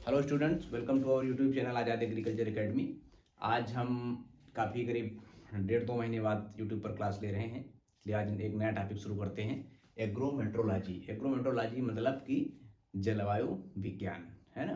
Hello students, welcome to our YouTube channel Azad agriculture academy. आज हम काफ़ी करीब 1.5-2 महीने बाद यूट्यूब पर क्लास ले रहे हैं, इसलिए आज एक नया टॉपिक शुरू करते हैं। एग्रोमेट्रोलॉजी। एग्रोमेट्रोलॉजी मतलब कि जलवायु विज्ञान, है ना।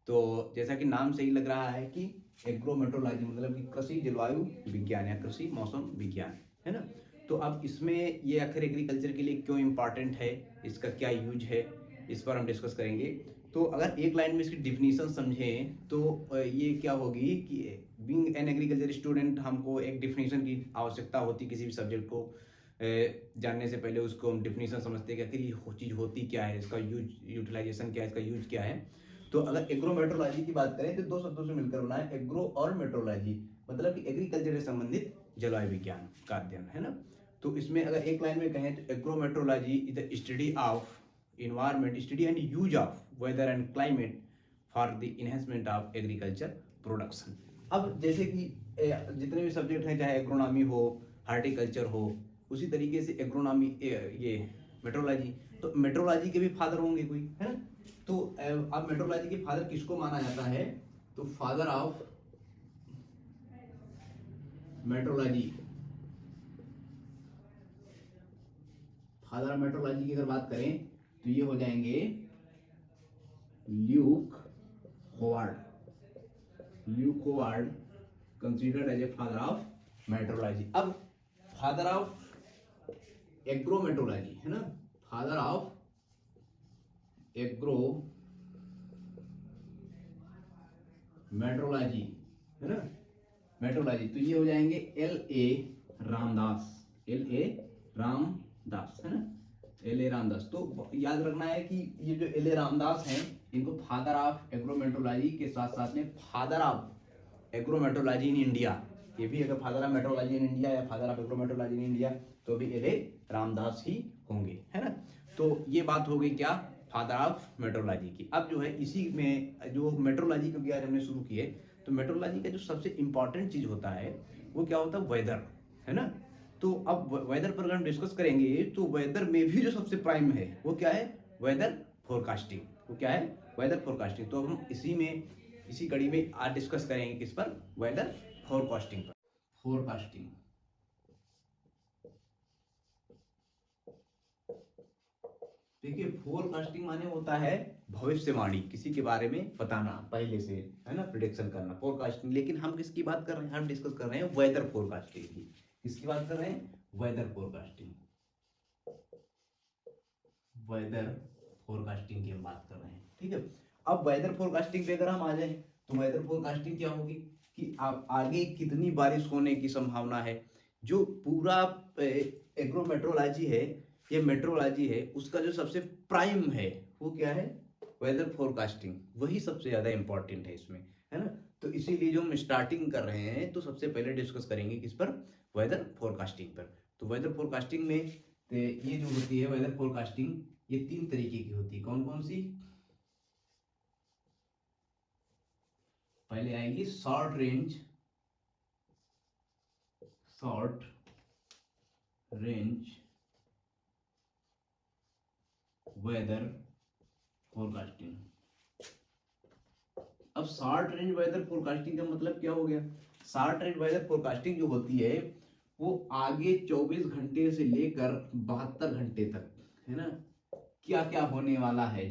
तो जैसा कि नाम से ही लग रहा है कि एग्रोमेट्रोलॉजी मतलब कि कृषि जलवायु विज्ञान या कृषि मौसम विज्ञान, है ना। तो अब इसमें ये आखिर एग्रीकल्चर के लिए क्यों इम्पॉर्टेंट है, इसका क्या यूज है, इस पर हम डिस्कस करेंगे। तो अगर एक लाइन में इसकी डिफिनीशन समझें तो ये क्या होगी कि बीइंग एन एग्रीकल्चर स्टूडेंट हमको एक डिफिनीशन की आवश्यकता होती है। किसी भी सब्जेक्ट को जानने से पहले उसको हम डिफिनीशन समझते हैं कि आखिर ये चीज़ होती क्या है, इसका यूटिलाइजेशन क्या है, इसका यूज क्या है। तो अगर एग्रोमेट्रोलॉजी की बात करें तो दो शब्दों से मिलकर बना है एग्रो और मेट्रोलॉजी, मतलब कि एग्रीकल्चर से संबंधित जलवायु विज्ञान का अध्ययन, है ना। तो इसमें अगर एक लाइन में कहें तो agrometeorology is the study of environment, study and use of weather and climate for the enhancement of agriculture production। अब जैसे कि जितने भी सब्जेक्ट हैं, चाहे एग्रोनॉमी हो, हार्टिकल्चर हो, उसी तरीके से एग्रोनॉमी ये मेट्रोलॉजी, तो मेट्रोलॉजी के भी फादर होंगे कोई, है ना। तो अब मेट्रोलॉजी के फादर किसको माना जाता है, तो father of meteorology, father of meteorology की अगर बात करें तो ये हो जाएंगे Luke Howard. Luke Howard considered as a father of meteorology. अब फादर ऑफ एग्रोमेट्रोलॉजी, है ना, फादर ऑफ एग्रो मेट्रोलॉजी, है ना, मेट्रोलॉजी, तो ये हो जाएंगे L.A. रामदास। L.A. रामदास, है ना, L.A. रामदास। तो याद रखना है कि ये जो L.A. रामदास हैं, इनको फादर ऑफ एग्रोमेट्रोलॉजी के साथ साथ में father of agrometeorology in India, ये भी अगर father of meteorology in India या father of agrometeorology in India तो भी L.A. रामदास ही होंगे, है ना। तो ये बात हो गई क्या, फादर ऑफ मेट्रोलॉजी की। अब जो है इसी में जो मेट्रोलॉजी क्योंकि आज हमने शुरू की है, तो मेट्रोलॉजी का जो सबसे इंपॉर्टेंट चीज होता है वो क्या होता है, वेदर, है ना। तो अब वेदर पर अगर हम डिस्कस करेंगे तो वेदर में भी जो सबसे प्राइम है वो क्या है, वेदर फोरकास्टिंग। वो क्या है, वेदर फोरकास्टिंग। तो हम इसी कड़ी में आज डिस्कस करेंगे किस पर, वेदर फोरकास्टिंग पर। फोरकास्टिंग, देखिए फोरकास्टिंग माने होता है भविष्यवाणी, किसी के बारे में बताना पहले से, है ना, प्रिडिक्शन करना, फोरकास्टिंग। लेकिन हम किसकी बात कर रहे हैं, हम डिस्कस कर रहे हैं वेदर फोरकास्टिंग की। किसकी बात कर रहे हैं, वेदर फोरकास्टिंग, वेदर फोरकास्टिंग की हम बात कर रहे हैं, ठीक है। अब वेदर फोरकास्टिंग पे अगर हम आ जाए तो वेदर फोरकास्टिंग क्या होगी कि आप आगे कितनी बारिश होने की संभावना है। जो पूरा एग्रोमेट्रोलॉजी है, ये मेट्रोलॉजी है, उसका जो सबसे प्राइम है वो क्या है, वेदर फोरकास्टिंग। वही सबसे ज्यादा इंपॉर्टेंट है इसमें, है ना। तो इसीलिए जो हम स्टार्टिंग कर रहे हैं तो सबसे पहले डिस्कस करेंगे किस पर, वेदर फोरकास्टिंग पर। तो वेदर फोरकास्टिंग में ये जो होती है वेदर फोरकास्टिंग, ये 3 तरीके की होती है। कौन कौन सी, पहले आएगी शॉर्ट रेंज वेदर फोरकास्टिंग। अब शॉर्ट रेंज वेदर फोरकास्टिंग का मतलब क्या हो गया, शॉर्ट रेंज वेदर फोरकास्टिंग जो होती है वो आगे 24 घंटे से लेकर 72 घंटे तक, है ना, क्या क्या होने वाला है।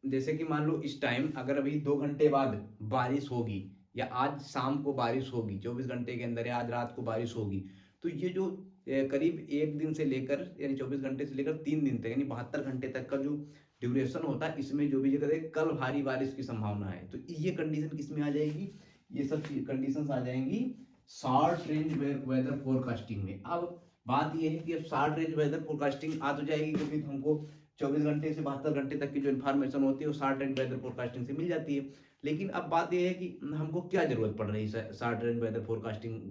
जैसे कि मान लो इस टाइम अगर अभी 2 घंटे बाद बारिश होगी या आज शाम को बारिश होगी, 24 घंटे के अंदर या आज रात को बारिश होगी, तो ये जो करीब एक दिन से लेकर यानी 24 घंटे से लेकर 3 दिन तक यानी 72 घंटे तक का जो ड्यूरेशन होता है, इसमें जो भी जगह कल भारी बारिश की संभावना है, तो ये कंडीशन किस में आ जाएगी, ये सब कंडीशन आ जाएंगी शॉर्ट रेंज वेदर फोरकास्टिंग में। अब बात यह है कि अब शॉर्ट रेंज वेदर फोरकास्टिंग आ तो जाएगी क्योंकि हमको 24 घंटे से 72 घंटे तक की जो इन्फॉर्मेशन होती है वो शॉर्ट रेंज वेदर फोरकास्टिंग से मिल जाती है। लेकिन अब बात यह है कि हमको क्या जरूरत पड़ रही है शॉर्ट रेंज वेदर फोरकास्टिंग,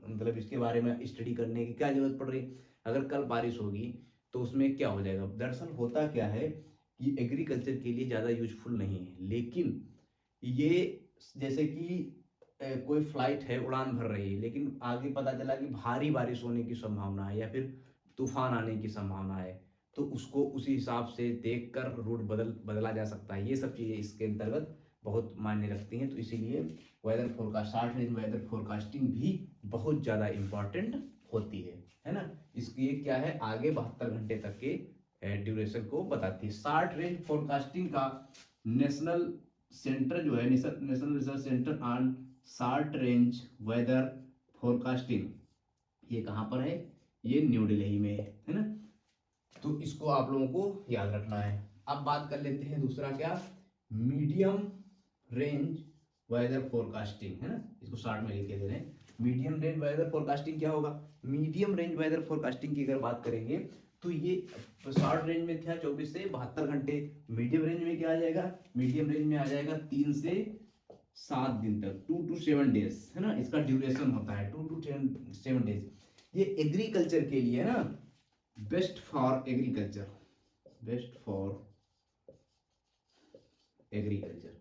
मतलब इसके बारे में स्टडी करने की क्या जरूरत पड़ रही है। अगर कल बारिश होगी तो उसमें क्या हो जाएगा, दरअसल होता क्या है कि एग्रीकल्चर के लिए ज़्यादा यूजफुल नहीं है, लेकिन ये जैसे कि कोई फ्लाइट है उड़ान भर रही है, लेकिन आगे पता चला कि भारी बारिश होने की संभावना है या फिर तूफान आने की संभावना है, तो उसको उसी हिसाब से देखकर रूट बदला जा सकता है। ये सब चीज़ें इसके अंतर्गत बहुत मायने रखती हैं। तो इसीलिए weather forecast, short range weather forecasting भी बहुत ज़्यादा इम्पॉर्टेंट होती है ना। इसकी ये क्या है, आगे 72 घंटे तक के ड्यूरेशन को बताती है। शॉर्ट रेंज फोरकास्टिंग का नेशनल सेंटर जो है, national research centre on short range weather forecasting, ये कहाँ पर है, ये न्यू दिल्ली में है ना। तो इसको आप लोगों को याद रखना है। अब बात कर लेते हैं दूसरा क्या, मीडियम रेंज वेदर फोरकास्टिंग, है ना। इसको शॉर्ट में लिख के दे रहे हैं। मीडियम रेंज वेदर फोरकास्टिंग क्या होगा, मीडियम रेंज वेदर फोरकास्टिंग की अगर बात करेंगे तो ये शॉर्ट रेंज में था 24 से 72 घंटे, मीडियम रेंज में क्या आ जाएगा, मीडियम रेंज में आ जाएगा 3 से 7 दिन तक, 2 to 7 डेज, है ना। इसका ड्यूरेशन होता है 2 to 7 डेज। ये एग्रीकल्चर के लिए है ना, best for agriculture, best for agriculture.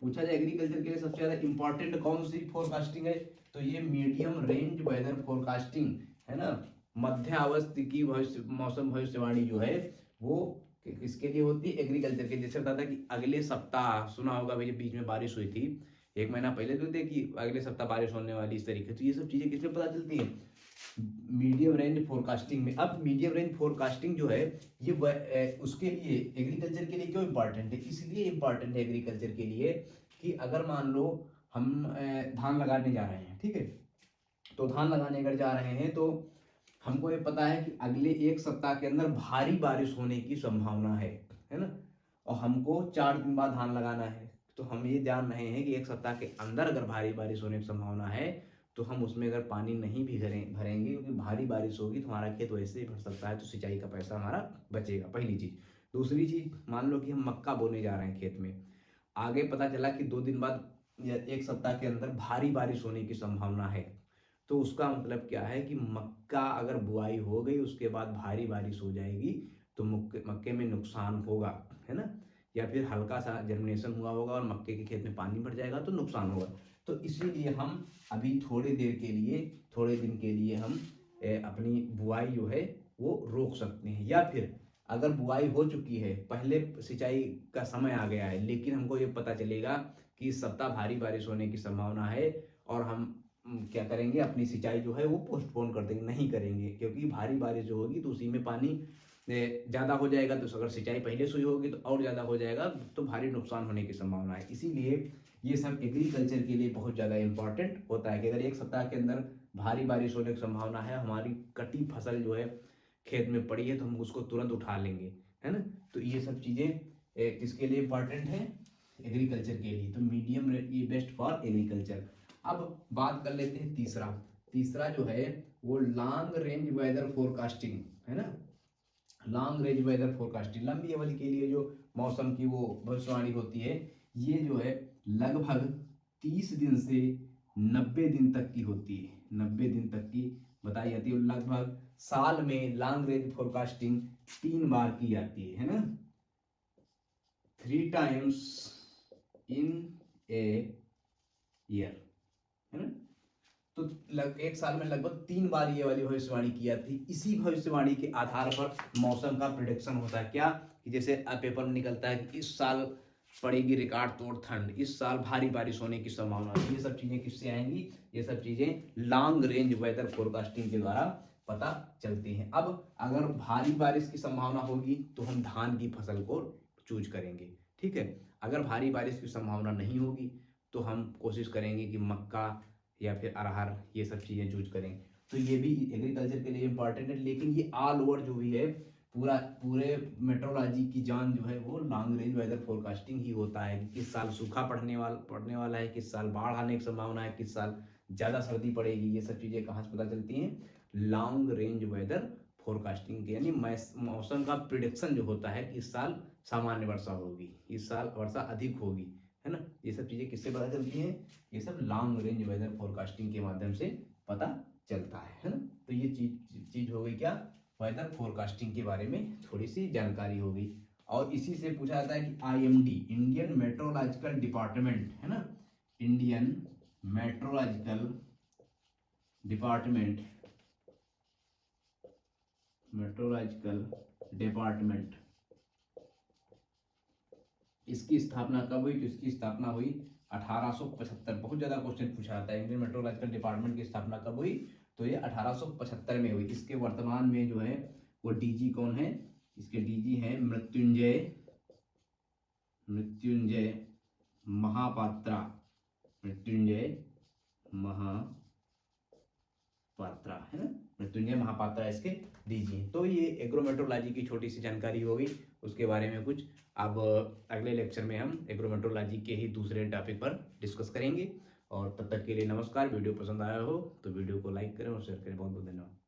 पूछा जाए एग्रीकल्चर के लिए सबसे ज्यादा इंपॉर्टेंट कौन सी फोरकास्टिंग है, तो ये मीडियम रेंज वेदर फोरकास्टिंग है ना। मध्यावधि की भविष्य मौसम भविष्यवाणी जो है वो किसके लिए होती है, एग्रीकल्चर के। जैसे बताता कि अगले सप्ताह, सुना होगा भाई बीच में बारिश हुई थी 1 महीना पहले, तो थे कि अगले सप्ताह बारिश होने वाली, इस तरीके। तो ये सब चीजें किसमें पता चलती है, मीडियम रेंज फोरकास्टिंग में। अब मीडियम रेंज फोरकास्टिंग जो है ये उसके लिए, एग्रीकल्चर के लिए क्यों इंपॉर्टेंट है, इसलिए इंपॉर्टेंट है एग्रीकल्चर के लिए कि अगर मान लो हम धान लगाने जा रहे हैं, ठीक है, तो धान लगाने अगर जा रहे हैं तो हमको ये पता है कि अगले 1 सप्ताह के अंदर भारी बारिश होने की संभावना है ना। और हमको 4 दिन बाद धान लगाना है, तो हम ये जान रहे हैं कि 1 सप्ताह के अंदर अगर भारी बारिश होने की संभावना है तो हम उसमें अगर पानी नहीं भी भरेंगे, क्योंकि भारी बारिश होगी तो हमारा खेत वैसे ही भर सकता है, तो सिंचाई का पैसा हमारा बचेगा, पहली चीज। दूसरी चीज, मान लो कि हम मक्का बोने जा रहे हैं खेत में, आगे पता चला कि 2 दिन बाद या 1 सप्ताह के अंदर भारी बारिश होने की संभावना है, तो उसका मतलब क्या है कि मक्का अगर बुआई हो गई उसके बाद भारी बारिश हो जाएगी तो मक्के में नुकसान होगा, है ना। या फिर हल्का सा जर्मिनेशन हुआ होगा और मक्के के खेत में पानी भर जाएगा तो नुकसान होगा। तो इसीलिए हम अभी थोड़ी देर के लिए, थोड़े दिन के लिए हम अपनी बुआई जो है वो रोक सकते हैं। या फिर अगर बुआई हो चुकी है, पहले सिंचाई का समय आ गया है, लेकिन हमको ये पता चलेगा कि इस सप्ताह भारी बारिश होने की संभावना है, और हम क्या करेंगे, अपनी सिंचाई जो है वो पोस्टपोन कर देंगे, नहीं करेंगे, क्योंकि भारी बारिश जो होगी तो उसी में पानी ज़्यादा हो जाएगा, तो अगर सिंचाई पहले से होगी तो और ज़्यादा हो जाएगा, तो भारी नुकसान होने की संभावना है। इसीलिए ये सब एग्रीकल्चर के लिए बहुत ज़्यादा इंपॉर्टेंट होता है कि अगर 1 सप्ताह के अंदर भारी बारिश होने की संभावना है, हमारी कटी फसल जो है खेत में पड़ी है, तो हम उसको तुरंत उठा लेंगे, है ना। तो ये सब चीज़ें किसके लिए इंपॉर्टेंट है, एग्रीकल्चर के लिए। तो मीडियम ये बेस्ट फॉर एग्रीकल्चर। अब बात कर लेते हैं तीसरा। तीसरा जो है वो लॉन्ग रेंज वेदर फोरकास्टिंग, है ना। लॉन्ग रेंज वेदर फोरकास्टिंग, लंबी अवधि के लिए जो मौसम की वो भविष्यवाणी होती है, ये जो है लगभग 30 दिन से 90 दिन तक की होती है, 90 दिन तक की बताई जाती है। और लगभग साल में लॉन्ग रेंज फोरकास्टिंग 3 बार की जाती है ना, 3 times इन ए ईयर, है ना। तो एक साल में लगभग 3 बार ये वाली भविष्यवाणी की जाती है। इसी भविष्यवाणी के आधार पर मौसम का प्रिडिक्शन होता है, क्या कि जैसे पेपर में निकलता है कि इस साल पड़ेगी रिकॉर्ड तोड़ ठंड, इस साल भारी बारिश होने की संभावना है। ये सब चीजें किससे आएंगी, ये सब चीजें लॉन्ग रेंज वेदर फोरकास्टिंग के द्वारा पता चलती हैं। अब अगर भारी बारिश की संभावना होगी तो हम धान की फसल को चूज करेंगे, ठीक है। अगर भारी बारिश की संभावना नहीं होगी तो हम कोशिश करेंगे कि मक्का या फिर अरहर, ये सब चीज़ें चूज करें। तो ये भी एग्रीकल्चर के लिए इंपॉर्टेंट है। लेकिन ये ऑल ओवर जो भी है, पूरे मेट्रोलॉजी की जान जो है वो लॉन्ग रेंज वेदर फोरकास्टिंग ही होता है कि किस साल सूखा पड़ने वाला है, किस साल बाढ़ आने की संभावना है, किस साल ज़्यादा सर्दी पड़ेगी। ये सब चीज़ें कहाँ से पता चलती हैं, लॉन्ग रेंज वेदर फोरकास्टिंग के, यानी मौसम का प्रिडिक्शन जो होता है कि इस साल सामान्य वर्षा होगी, इस साल वर्षा अधिक होगी, है ना। ये सब चीजें किससे पता चलती हैं, ये सब लॉन्ग रेंज वेदर फोरकास्टिंग के माध्यम से पता चलता है ना। तो ये चीज हो गई क्या, वेदर फोरकास्टिंग के बारे में थोड़ी सी जानकारी हो गई। और इसी से पूछा जाता है कि IMD, इंडियन मेट्रोलॉजिकल डिपार्टमेंट, है ना, Indian meteorological department, meteorological department. इसकी स्थापना कब हुई? तो इसकी स्थापना हुई 1875। बहुत ज्यादा क्वेश्चन पूछा जाता है इंडियन मेट्रोलॉजिकल डिपार्टमेंट की स्थापना कब हुई? तो ये 1875 में हुई। इसके वर्तमान में जो है वो डीजी कौन है? इसके डीजी हैं मृत्युंजय महापात्रा। मृत्युंजय महापात्रा है ना, मृत्युंजय महापात्रा इसके डीजी हैं। तो ये एग्रोमेट्रोलॉजी की छोटी सी जानकारी हो गई उसके बारे में कुछ। अब अगले लेक्चर में हम एग्रोमेट्रोलॉजी के ही दूसरे टॉपिक पर डिस्कस करेंगे। और तब तक के लिए नमस्कार। वीडियो पसंद आया हो तो वीडियो को लाइक करें और शेयर करें। बहुत बहुत धन्यवाद।